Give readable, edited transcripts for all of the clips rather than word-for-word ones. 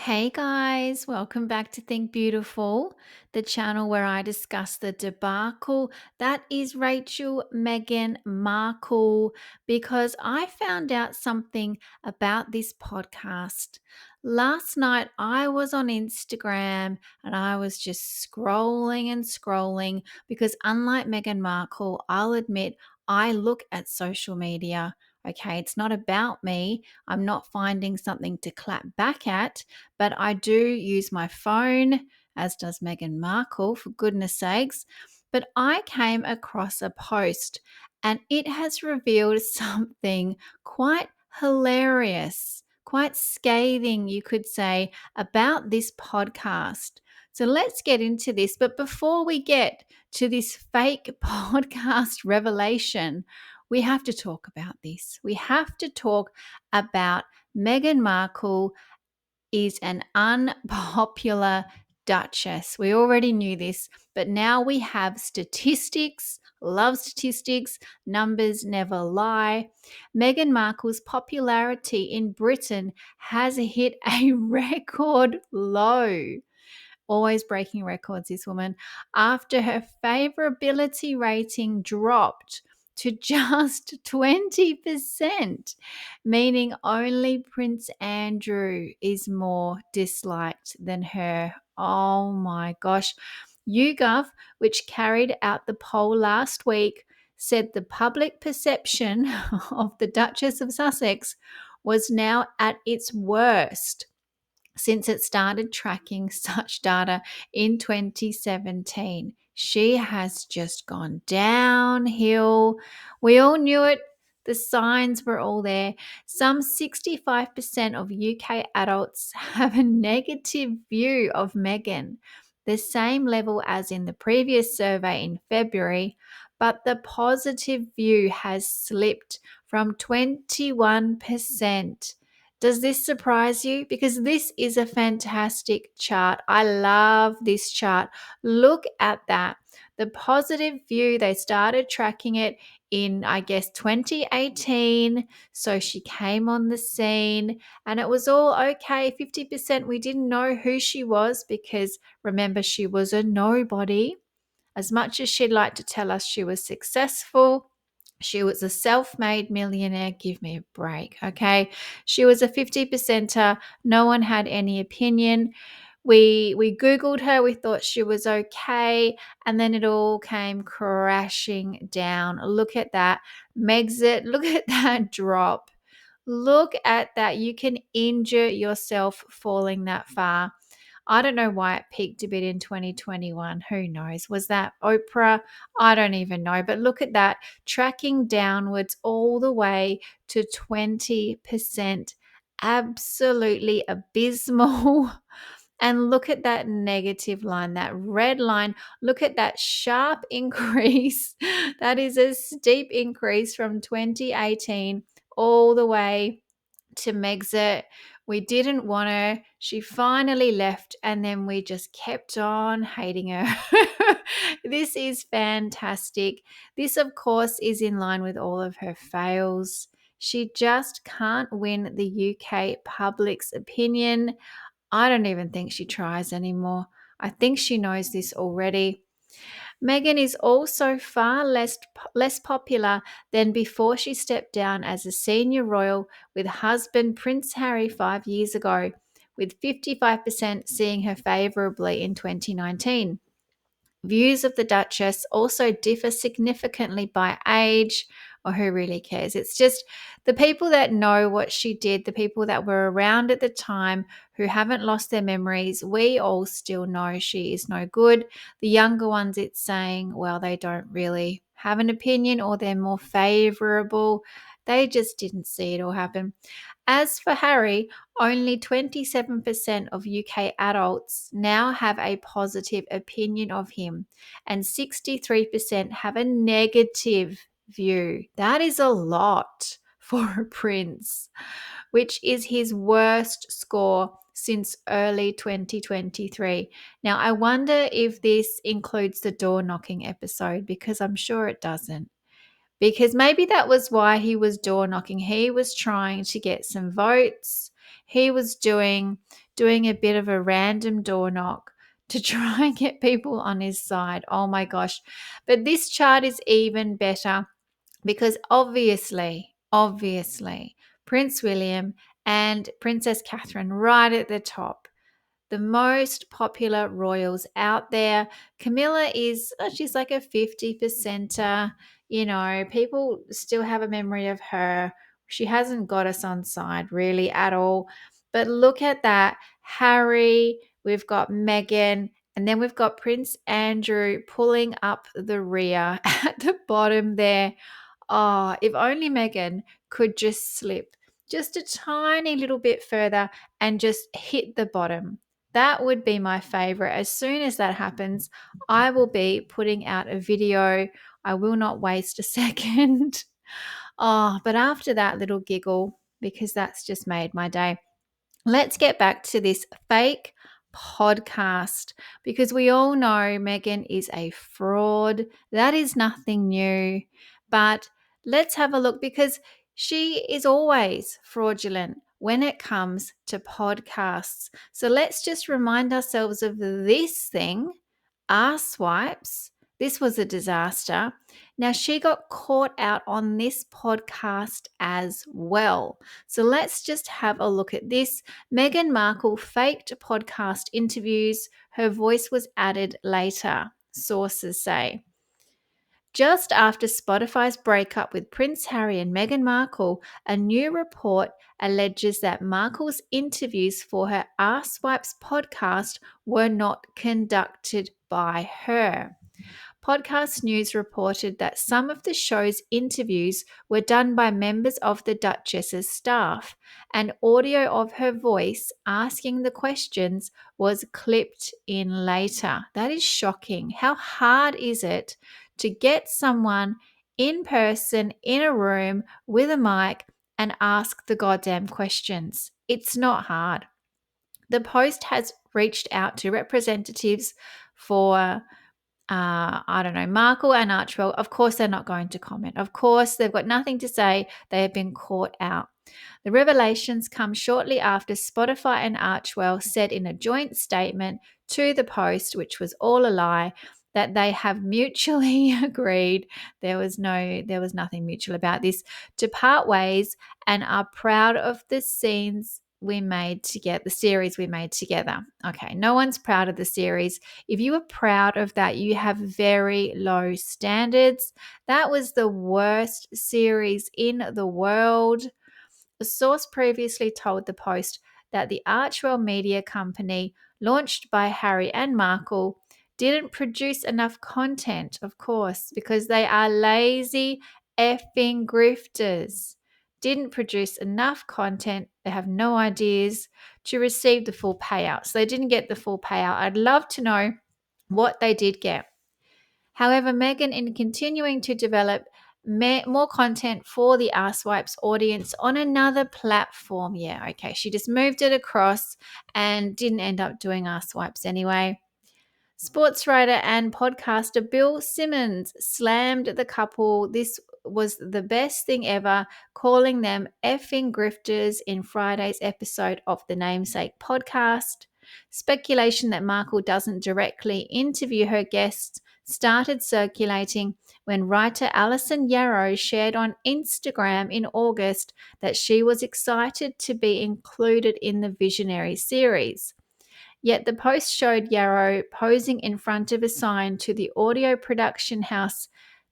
Hey guys, welcome back to Think Beautiful, the channel where I discuss the debacle that is Meghan Markle, because I found out something about this podcast. Last night I was on Instagram and I was just scrolling and scrolling because, unlike Meghan Markle, I'll admit I look at social media. Okay, it's not about me. I'm not finding something to clap back at, but I do use my phone, as does Meghan Markle, for goodness sakes. But I came across a post and it has revealed something quite hilarious, quite scathing, you could say, about this podcast. So let's get into this. But before we get to this fake podcast revelation, we have to talk about this. We have to talk about Meghan Markle is an unpopular duchess. We already knew this, but now we have statistics. Love statistics. Numbers never lie. Meghan Markle's popularity in Britain has hit a record low. Always breaking records, this woman, after her favorability rating dropped to just 20%, meaning only Prince Andrew is more disliked than her. Oh my gosh. YouGov, which carried out the poll last week, said the public perception of the Duchess of Sussex was now at its worst since it started tracking such data in 2017. She has just gone downhill. We all knew it. The signs were all there. Some 65% of UK adults have a negative view of Meghan, the same level as in the previous survey in February, but the positive view has slipped from 21%. Does this surprise you? Because this is a fantastic chart. I love this chart. Look at that. The positive view, they started tracking it in, I guess, 2018. So she came on the scene and it was all okay. 50%, we didn't know who she was because, remember, she was a nobody. As much as she'd like to tell us she was successful, she was a self-made millionaire. Give me a break, okay? She was a 50%er. No one had any opinion. We Googled her. We thought she was okay. And then it all came crashing down. Look at that. Megxit, look at that drop. Look at that. You can injure yourself falling that far. I don't know why it peaked a bit in 2021. Who knows? Was that Oprah? I don't even know. But look at that, tracking downwards all the way to 20%. Absolutely abysmal. And look at that negative line, that red line. Look at that sharp increase. That is a steep increase from 2018 all the way to Megxit. We didn't want her. She finally left, and then we just kept on hating her. This is fantastic. This, of course, is in line with all of her fails. She just can't win the UK public's opinion. I don't even think she tries anymore. I think she knows this already. Meghan is also far less popular than before she stepped down as a senior royal with husband Prince Harry 5 years ago, with 55% seeing her favourably in 2019. Views of the Duchess also differ significantly by age, or who really cares? It's just the people that know what she did, the people that were around at the time who haven't lost their memories, we all still know she is no good. The younger ones, it's saying, well, they don't really have an opinion or they're more favourable. They just didn't see it all happen. As for Harry, only 27% of UK adults now have a positive opinion of him, and 63% have a negative view. That is a lot for a prince, which is his worst score since early 2023. Now, I wonder if this includes the door knocking episode, because I'm sure it doesn't, because maybe that was why he was door knocking. He was trying to get some votes. He was doing doing a bit of a random door knock to try and get people on his side. Oh my gosh. But this chart is even better because obviously, Prince William and Princess Catherine right at the top, the most popular royals out there. Camilla is, she's like a 50%er. People still have a memory of her. She hasn't got us on side really at all. But look at that. Harry, we've got Meghan, and then we've got Prince Andrew pulling up the rear at the bottom there. Oh, if only Meghan could just slip just a tiny little bit further and just hit the bottom. That would be my favorite. As soon as that happens, I will be putting out a video. I will not waste a second. Oh, but after that little giggle, because that's just made my day, let's get back to this fake podcast because we all know Meghan is a fraud. That is nothing new. But let's have a look because she is always fraudulent when it comes to podcasts. So let's just remind ourselves of this thing, our swipes. This was a disaster. Now, she got caught out on this podcast as well. So let's just have a look at this. Meghan Markle faked podcast interviews. Her voice was added later, sources say. Just after Spotify's breakup with Prince Harry and Meghan Markle, a new report alleges that Markle's interviews for her Ask Swipes podcast were not conducted by her. Podcast News reported that some of the show's interviews were done by members of the Duchess's staff, and audio of her voice asking the questions was clipped in later. That is shocking. How hard is it to get someone in person in a room with a mic and ask the goddamn questions? It's not hard. The Post has reached out to representatives for Markle and Archwell. Of course, they're not going to comment. Of course, they've got nothing to say. They have been caught out. The revelations come shortly after Spotify and Archwell said in a joint statement to the Post, which was all a lie, that they have mutually agreed, there was nothing mutual about this, to part ways and are proud of the series we made together. Okay, no one's proud of the series. If you are proud of that, you have very low standards. That was the worst series in the world. A source previously told the Post that the Archwell Media Company, launched by Harry and Markle, didn't produce enough content, of course, because they are lazy effing grifters. Didn't produce enough content. They have no ideas to receive the full payout. So they didn't get the full payout. I'd love to know what they did get. However, Meghan, in continuing to develop more content for the Arswipes audience on another platform. Yeah, okay. She just moved it across and didn't end up doing Arswipes anyway. Sports writer and podcaster Bill Simmons slammed the couple. This was the best thing ever, calling them effing grifters in Friday's episode of the Namesake podcast. Speculation that Markle doesn't directly interview her guests started circulating when writer Alison Yarrow shared on Instagram in August that she was excited to be included in the Visionary series. Yet the Post showed Yarrow posing in front of a sign to the audio production house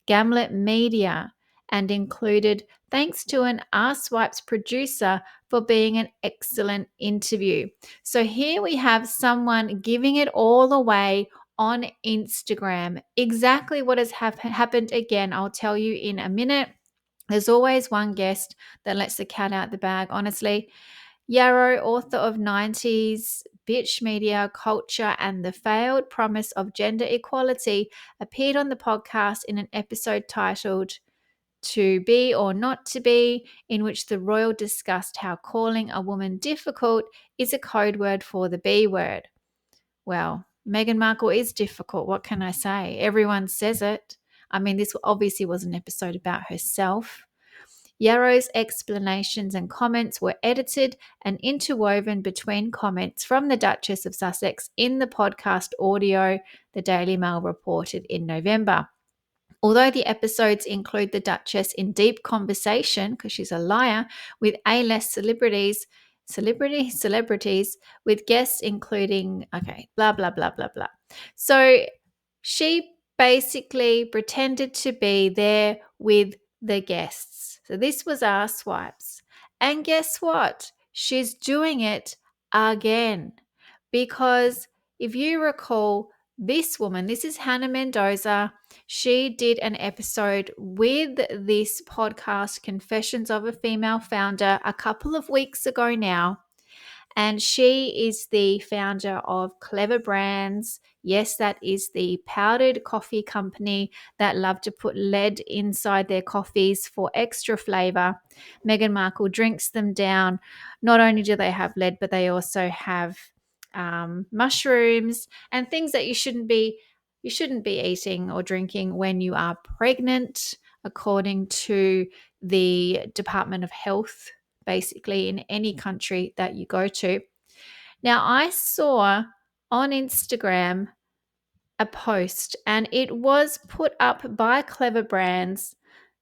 Gamlet Media and included, "Thanks to an Arswipes producer for being an excellent interview." So here we have someone giving it all away on Instagram. Exactly what has happened again, I'll tell you in a minute. There's always one guest that lets the cat out the bag, honestly. Yarrow, author of 90s Bitch Media Culture and the Failed Promise of Gender Equality, appeared on the podcast in an episode titled To Be or Not to Be, in which the royal discussed how calling a woman difficult is a code word for the B word. Well, Meghan Markle is difficult. What can I say? Everyone says it. I mean, this obviously was an episode about herself. Yarrow's explanations and comments were edited and interwoven between comments from the Duchess of Sussex in the podcast audio, the Daily Mail reported in November. Although the episodes include the Duchess in deep conversation, because she's a liar, with A-list celebrities, with guests including, blah, blah, blah, blah, blah. So she basically pretended to be there with the guests. So this was our swipes. And guess what? She's doing it again. Because if you recall, this woman, this is Hannah Mendoza, she did an episode with this podcast, Confessions of a Female Founder, a couple of weeks ago now. And she is the founder of Clever Brands. Yes, that is the powdered coffee company that love to put lead inside their coffees for extra flavor. Meghan Markle drinks them down. Not only do they have lead, but they also have mushrooms and things that you shouldn't be eating or drinking when you are pregnant, according to the Department of Health, basically in any country that you go to. Now, I saw on Instagram a post and it was put up by Clever Brands.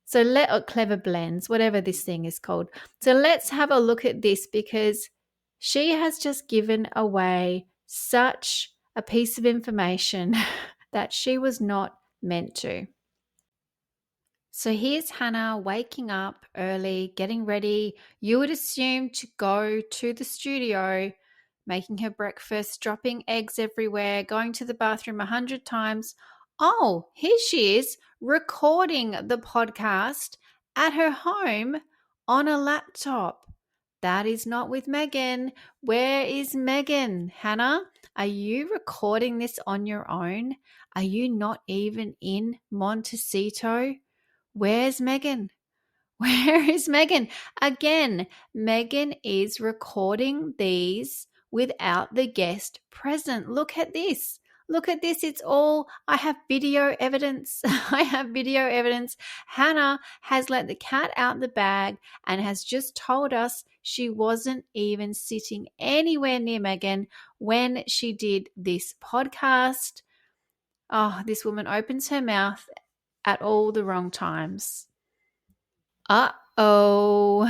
Clever Blends, whatever this thing is called. So let's have a look at this, because she has just given away such a piece of information that she was not meant to. So here's Hannah waking up early, getting ready. You would assume to go to the studio, making her breakfast, dropping eggs everywhere, going to the bathroom 100 times. Oh, here she is recording the podcast at her home on a laptop. That is not with Meghan. Where is Meghan? Hannah, are you recording this on your own? Are you not even in Montecito? Where's Meghan? Where is Meghan? Again, Meghan is recording these without the guest present. Look at this. Look at this. It's all, I have video evidence. I have video evidence. Hannah has let the cat out the bag and has just told us she wasn't even sitting anywhere near Meghan when she did this podcast. Oh, this woman opens her mouth at all the wrong times. Uh-oh.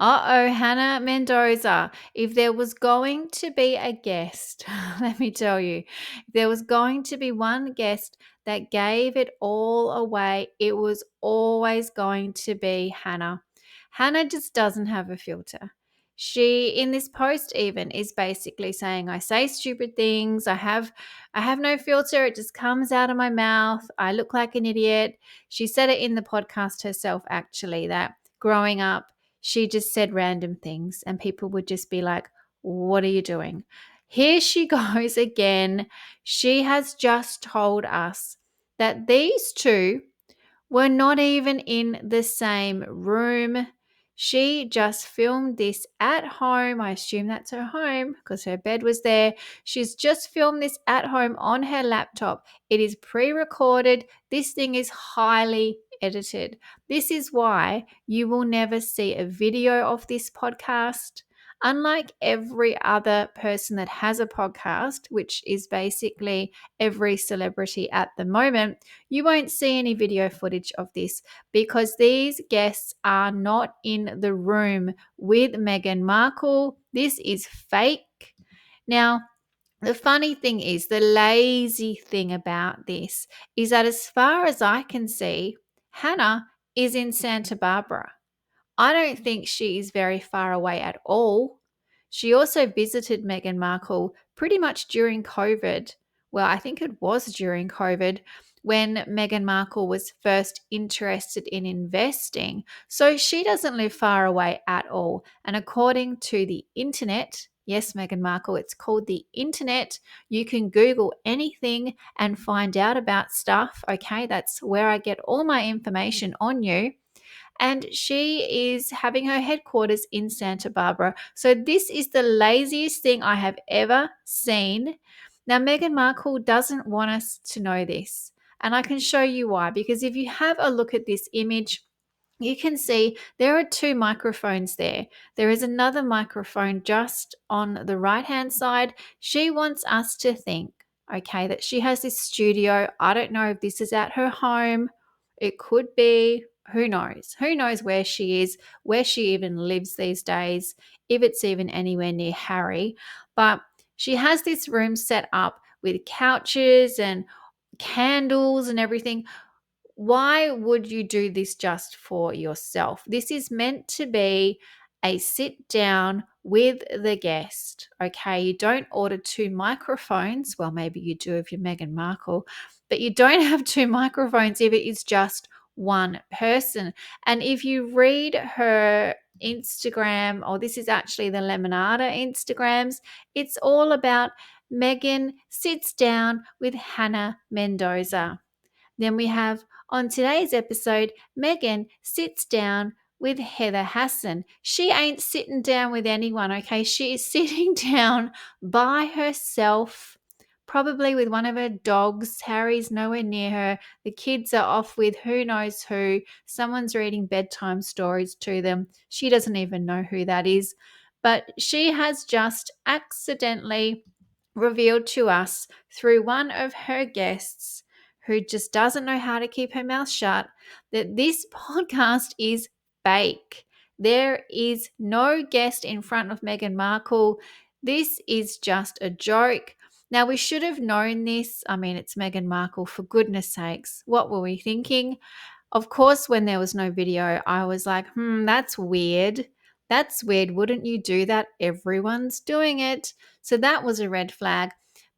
Uh-oh, Hannah Mendoza. If there was going to be a guest, let me tell you, if there was going to be one guest that gave it all away, it was always going to be Hannah. Hannah just doesn't have a filter. She, in this post even, is basically saying, I say stupid things. I have no filter. It just comes out of my mouth. I look like an idiot. She said it in the podcast herself, actually, that growing up, she just said random things and people would just be like, what are you doing? Here she goes again. She has just told us that these two were not even in the same room. She just filmed this at home. I assume that's her home because her bed was there. She's just filmed this at home on her laptop. It is pre-recorded. This thing is highly edited. This is why you will never see a video of this podcast. Unlike every other person that has a podcast, which is basically every celebrity at the moment, you won't see any video footage of this because these guests are not in the room with Meghan Markle. This is fake. Now, the funny thing is, the lazy thing about this is that as far as I can see, Hannah is in Santa Barbara. I don't think she is very far away at all. She also visited Meghan Markle pretty much during COVID. Well, I think it was during COVID when Meghan Markle was first interested in investing. So she doesn't live far away at all. And according to the internet, yes, Meghan Markle, it's called the internet. You can Google anything and find out about stuff. Okay, that's where I get all my information on you. And she is having her headquarters in Santa Barbara. So this is the laziest thing I have ever seen. Now, Meghan Markle doesn't want us to know this. And I can show you why. Because if you have a look at this image, you can see there are two microphones there. There is another microphone just on the right hand side. She wants us to think, okay, that she has this studio. I don't know if this is at her home. It could be. Who knows? Who knows where she is, where she even lives these days, if it's even anywhere near Harry. But she has this room set up with couches and candles and everything. Why would you do this just for yourself? This is meant to be a sit down with the guest. Okay, you don't order two microphones. Well, maybe you do if you're Meghan Markle, but you don't have two microphones if it is just one person. And if you read her Instagram, or this is actually the Lemonada Instagrams, it's all about Meghan sits down with Hannah Mendoza. Then we have on today's episode, Meghan sits down with Heather Hassan. She ain't sitting down with anyone, okay? She is sitting down by herself, probably with one of her dogs. Harry's nowhere near her. The kids are off with who knows who. Someone's reading bedtime stories to them. She doesn't even know who that is. But she has just accidentally revealed to us through one of her guests who just doesn't know how to keep her mouth shut that this podcast is fake. There is no guest in front of Meghan Markle. This is just a joke. Now, we should have known this. I mean, it's Meghan Markle, for goodness sakes. What were we thinking? Of course, when there was no video, I was like, that's weird. That's weird. Wouldn't you do that? Everyone's doing it. So that was a red flag.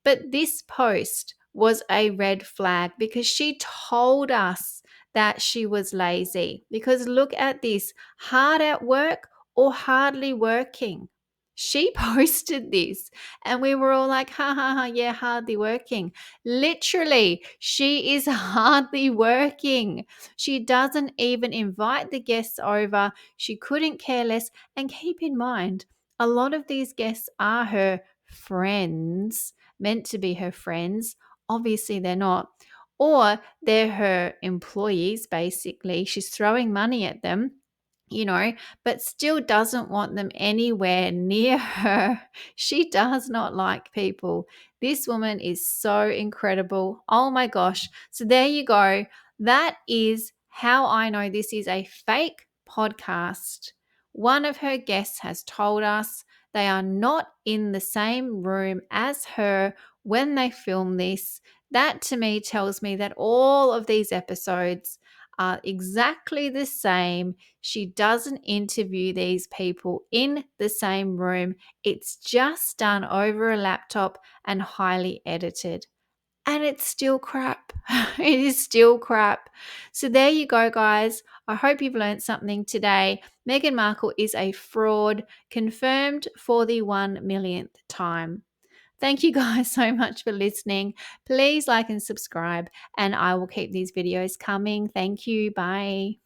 But this post was a red flag because she told us that she was lazy. Because look at this, hard at work or hardly working. She posted this and we were all like, ha ha ha, yeah, hardly working. Literally, she is hardly working. She doesn't even invite the guests over. She couldn't care less. And keep in mind, a lot of these guests are her friends, meant to be her friends. Obviously, they're not. Or they're her employees, basically. She's throwing money at them, but still doesn't want them anywhere near her. She does not like people. This woman is so incredible. Oh my gosh. So there you go. That is how I know this is a fake podcast. One of her guests has told us they are not in the same room as her when they film this. That to me tells me that all of these episodes are exactly the same. She doesn't interview these people in the same room. It's just done over a laptop and highly edited. And it's still crap. It is still crap. So there you go, guys. I hope you've learned something today. Meghan Markle is a fraud, confirmed for the 1 millionth time. Thank you guys so much for listening. Please like and subscribe, and I will keep these videos coming. Thank you. Bye.